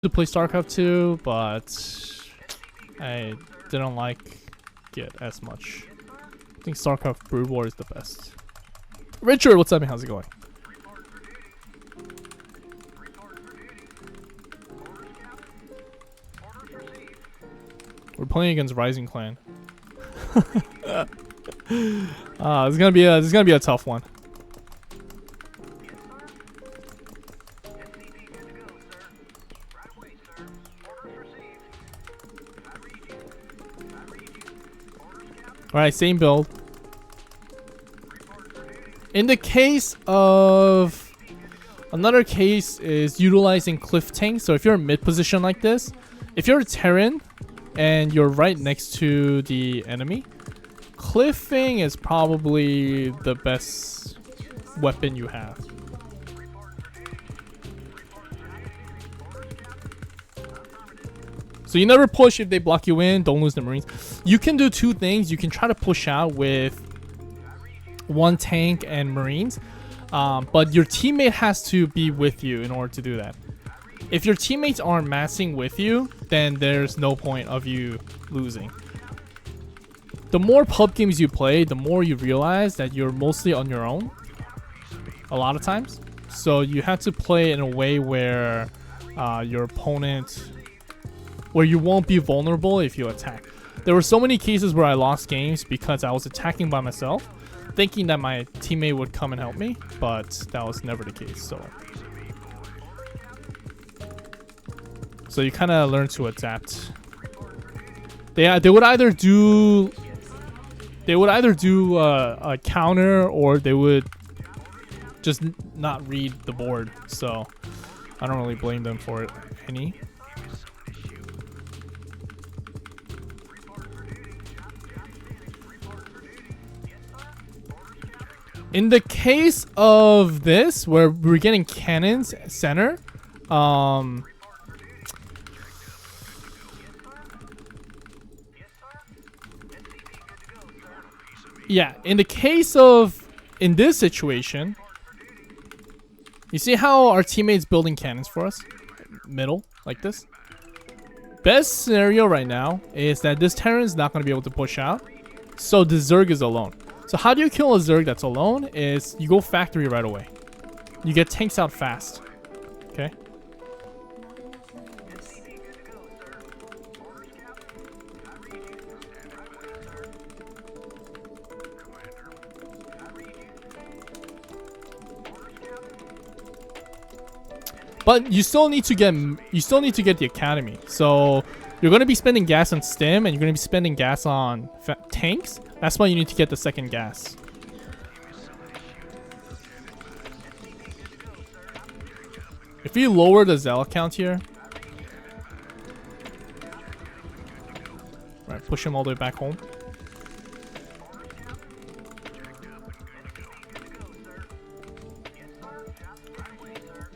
to play Starcraft 2, but I didn't like it as much. I think Starcraft Brood War is the best. Richard, what's up, man? How's it going? We're playing against Rising Clan. This is gonna be a tough one. Alright, same build. In the case of... Another case is utilizing cliff tanks. So if you're in mid position like this, if you're a Terran and you're right next to the enemy, cliffing is probably the best weapon you have. So you never push if they block you in, don't lose the Marines. You can do two things. You can try to push out with one tank and Marines, but your teammate has to be with you in order to do that. If your teammates aren't massing with you, then there's no point of you losing. The more pub games you play, the more you realize that you're mostly on your own a lot of times. So you have to play in a way where your opponent... where you won't be vulnerable if you attack. There were so many cases where I lost games because I was attacking by myself, thinking that my teammate would come and help me, but that was never the case. So you kind of learn to adapt. They would either do a counter, or they would just not read the board. So I don't really blame them for it any. In the case of this, where we're getting cannons center, yeah, in the case of, in this situation, you see how our teammate's building cannons for us? Middle, like this. Best scenario right now is that this Terran is not going to be able to push out, so the Zerg is alone. So how do you kill a Zerg that's alone is you go factory right away. You get tanks out fast. Okay? But you still need to get the academy. So you're going to be spending gas on stim, and you're going to be spending gas on tanks. That's why you need to get the second gas. If you lower the Zealot count here, right, push him all the way back home.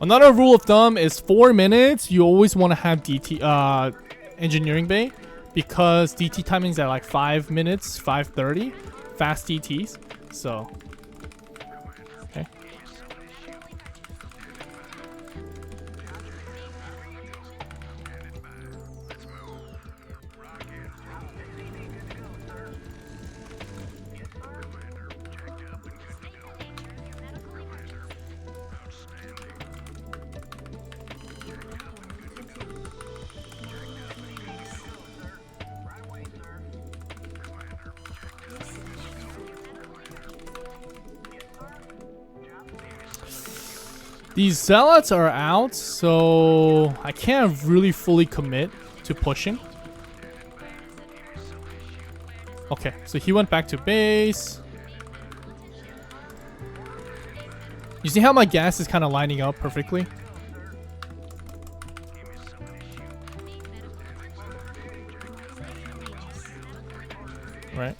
Another rule of thumb is 4 minutes. You always want to have DT engineering bay, because DT timings at like 5 minutes, 5:30, fast DTs. So, okay. These zealots are out, so I can't really fully commit to pushing. Okay, so he went back to base. You see how my gas is kind of lining up perfectly? Right.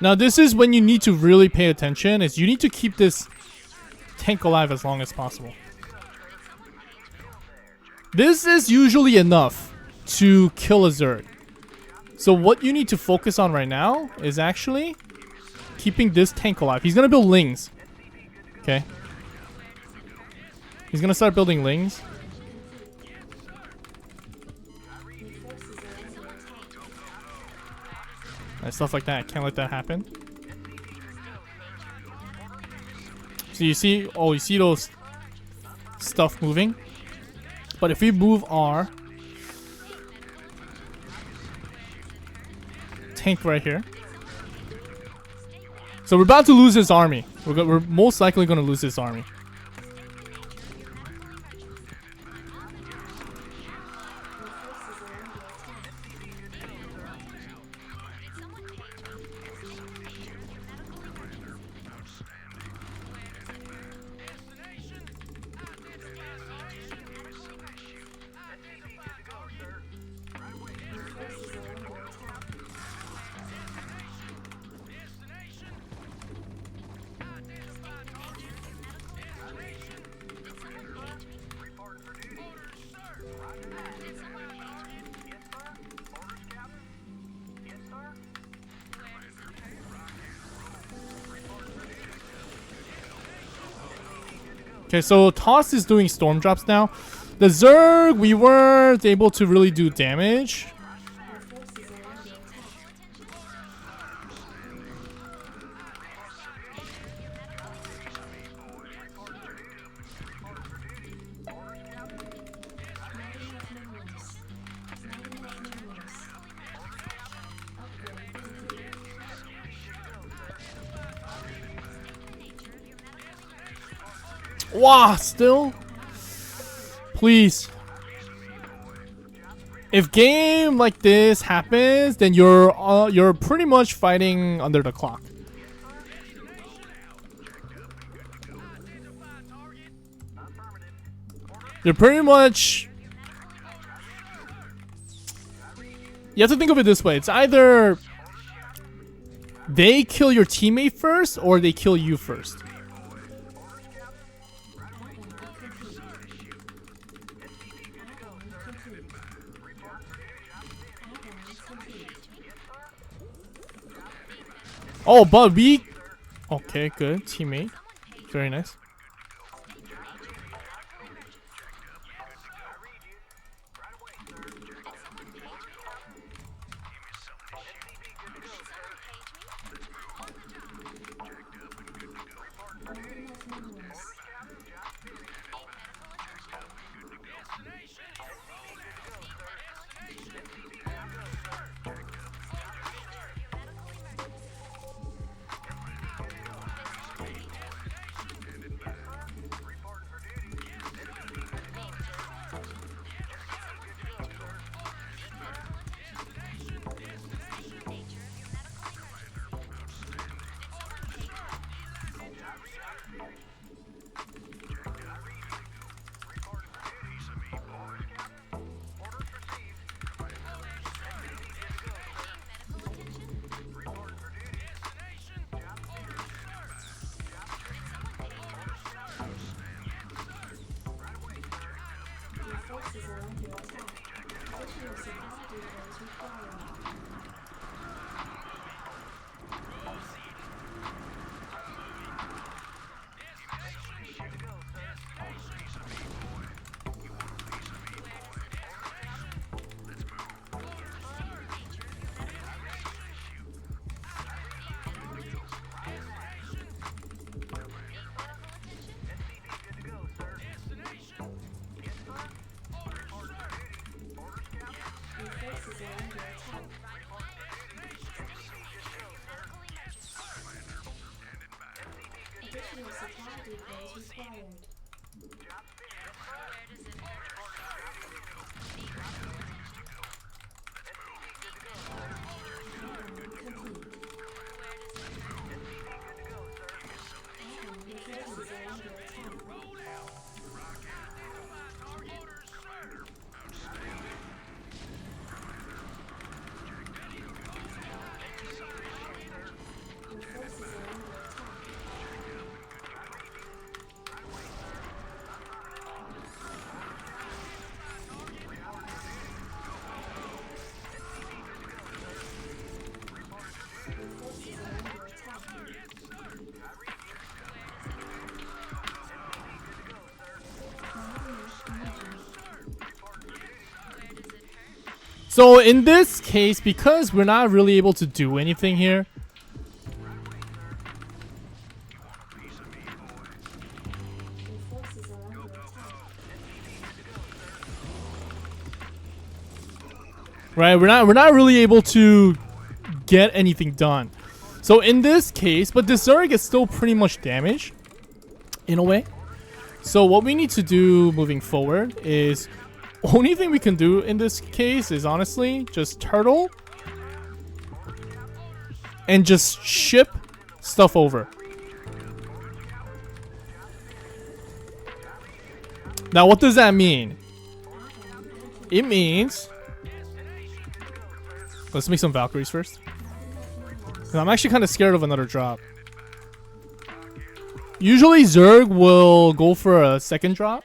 Now this is when you need to really pay attention. Is you need to keep this tank alive as long as possible. This is usually enough to kill a Zerg. So what you need to focus on right now is actually keeping this tank alive. He's gonna build Lings. Okay. He's gonna start building Lings. And stuff like that. Can't let that happen. So you see, oh, you see those stuff moving? But if we move our tank right here. So we're about to lose this army. We're most likely going to lose this army. Okay, so Toss is doing storm drops now. The Zerg, we weren't able to really do damage. Wow, still? Please. If game like this happens, then you're pretty much fighting under the clock. You're pretty much... You have to think of it this way. It's either they kill your teammate first or they kill you first. Oh, but we... Okay, good. Teammate. Very nice. So in this case, because we're not really able to do anything here, right? We're not really able to get anything done. So in this case, but this Zerg is still pretty much damaged in a way. So what we need to do moving forward is, only thing we can do in this case is honestly just turtle and just ship stuff over. Now what does that mean? It means, let's make some Valkyries first. I'm actually kind of scared of another drop. Usually Zerg will go for a second drop,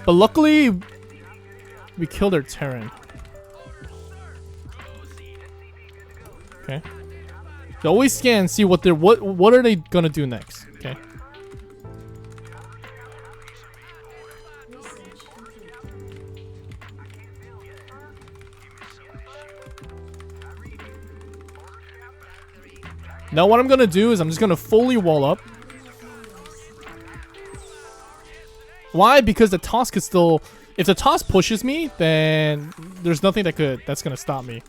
but luckily we killed their Terran. Okay. So always scan and see what they're what are they gonna do next. Okay. Now what I'm gonna do is I'm just gonna fully wall up. Why? Because the toss could still, if the toss pushes me, then there's nothing that's gonna stop me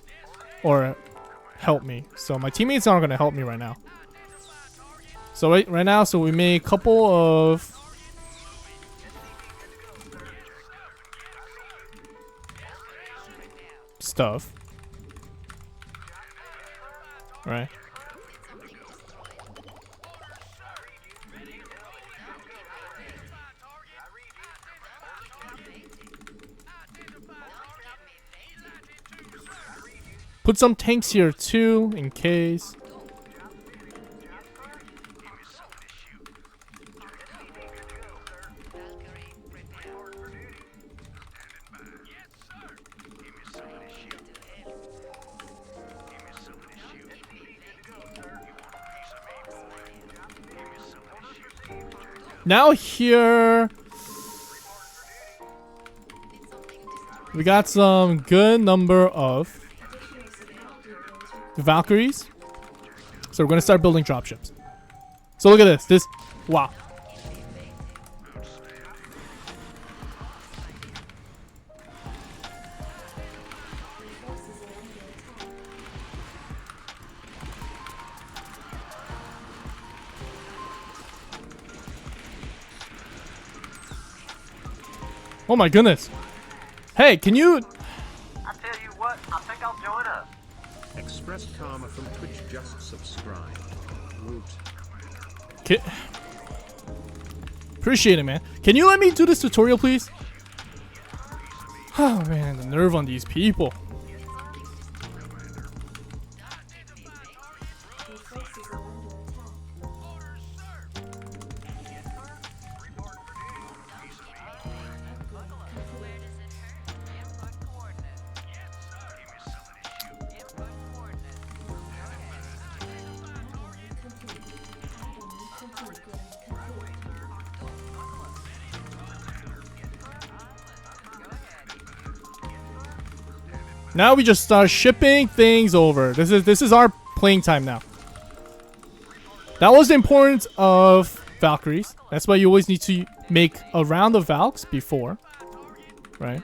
or help me. So my teammates aren't gonna help me right now. So right now, so we made a couple of stuff. Right. Put some tanks here too, in case. Now here, we got some good number of Valkyries. So we're gonna start building dropships. So look at this. Wow. Oh my goodness. Hey, can you... I tell you what, I think I'll join up. Express Karma from Twitch just subscribed. Woot. Appreciate it, man. Can you let me do this tutorial, please? Oh man, the nerve on these people. Now we just start shipping things over. This is our playing time now. That was the importance of Valkyries. That's why you always need to make a round of Valks before, right?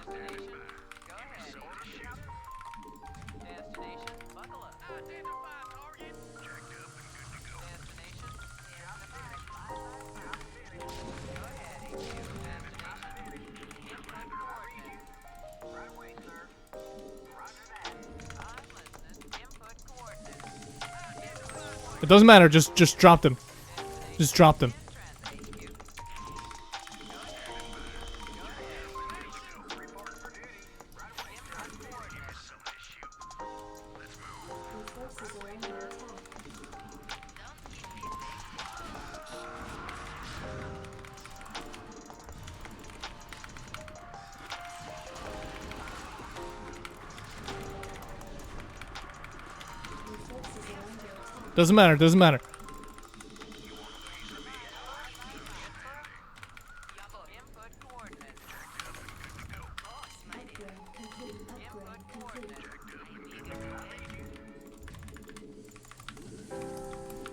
It doesn't matter, just drop them. Just drop them. Doesn't matter, doesn't matter.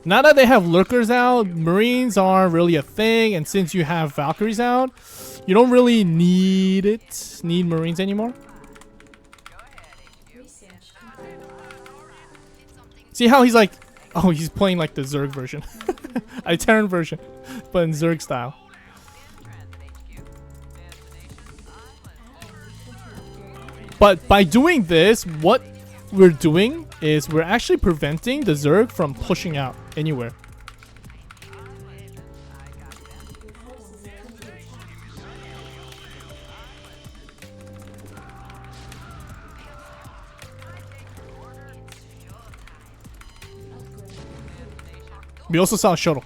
Now that they have lurkers out, Marines aren't really a thing, and since you have Valkyries out, you don't really need Marines anymore. See how he's like, oh, he's playing like the Zerg version, a Terran version, but in Zerg style. But by doing this, what we're doing is we're actually preventing the Zerg from pushing out anywhere. We also saw a shuttle.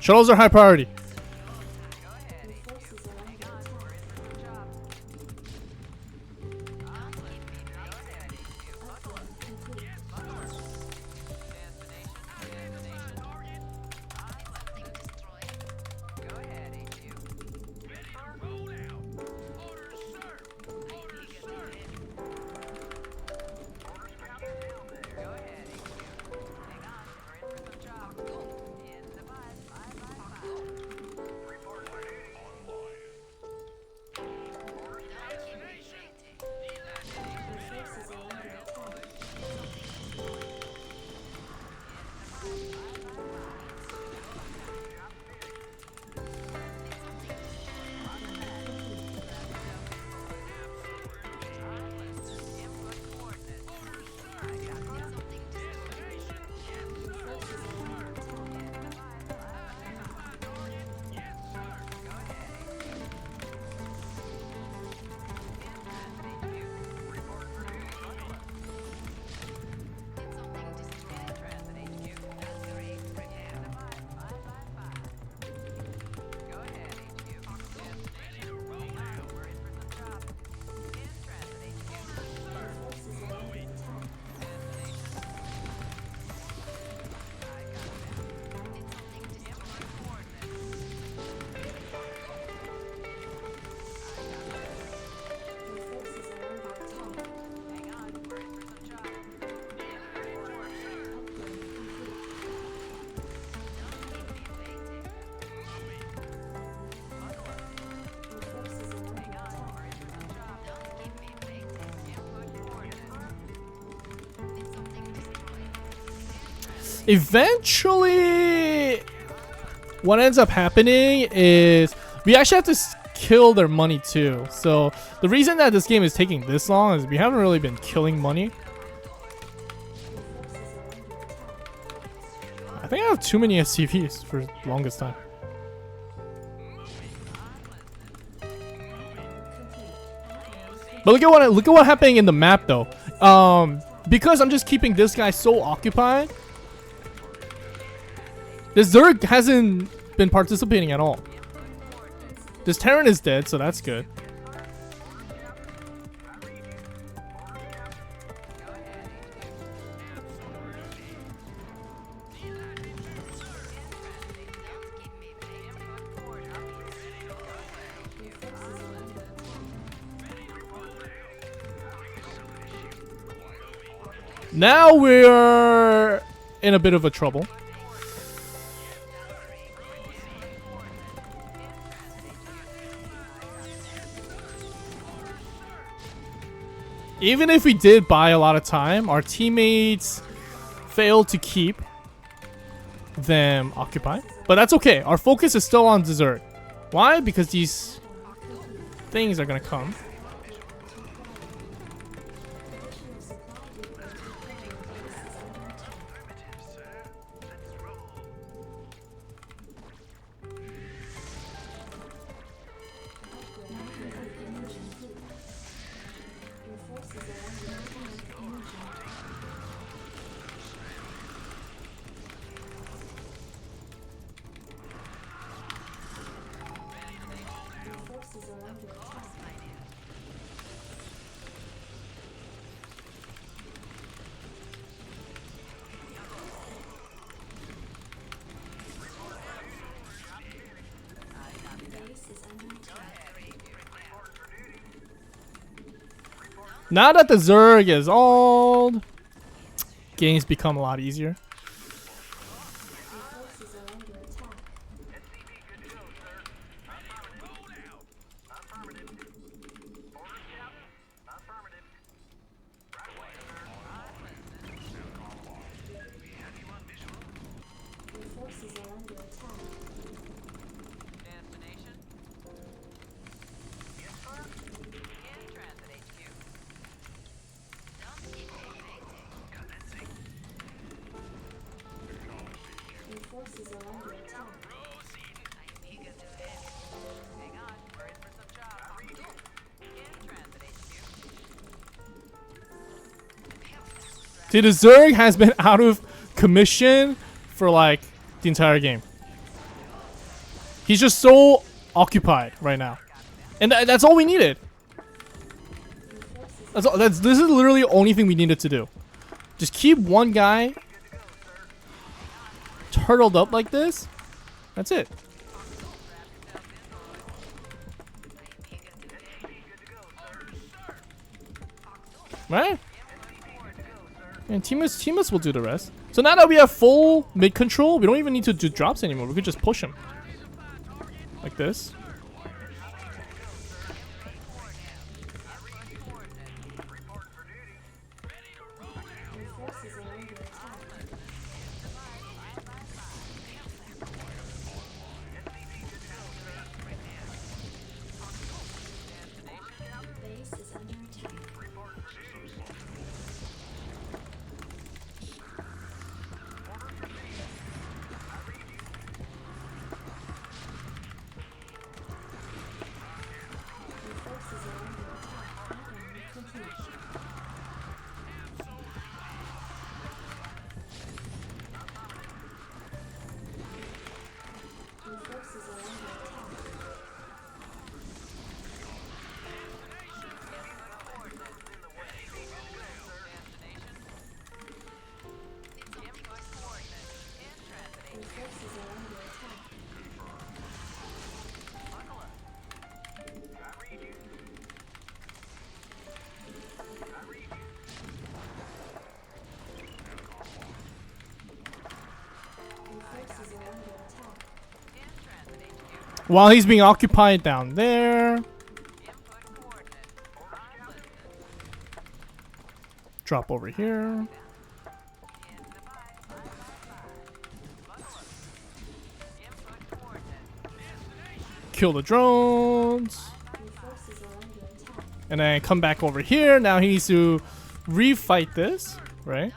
Shuttles are high priority. Eventually, what ends up happening is we actually have to kill their money too. So the reason that this game is taking this long is we haven't really been killing money. I think I have too many SCVs for the longest time. But look at what happening in the map though. Because I'm just keeping this guy so occupied, this Zerg hasn't been participating at all. This Terran is dead, so that's good. Now we're in a bit of a trouble. Even if we did buy a lot of time, our teammates failed to keep them occupied. But that's okay. Our focus is still on dessert. Why? Because these things are gonna come. Now that the Zerg is old, games become a lot easier. Dude, the Zerg has been out of commission for like the entire game. He's just so occupied right now, and that's all we needed. That's all. This is literally the only thing we needed to do. Just keep one guy turtled up like this. That's it. Right? And teammates will do the rest. So now that we have full mid control, we don't even need to do drops anymore. We could just push him. Like this. While he's being occupied down there. Drop over here. Kill the drones. And then come back over here. Now he needs to refight this, right?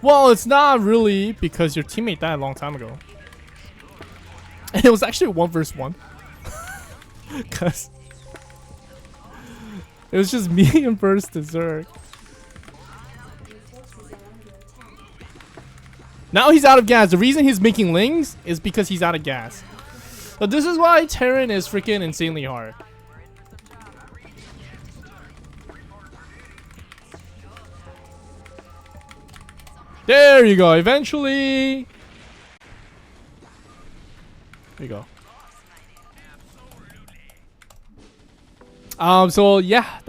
Well, it's not really because your teammate died a long time ago. And it was actually 1 versus 1. Cause it was just me and versus the Zerg. Now he's out of gas. The reason he's making lings is because he's out of gas. So this is why Terran is freaking insanely hard. There you go. Eventually. There you go. So yeah.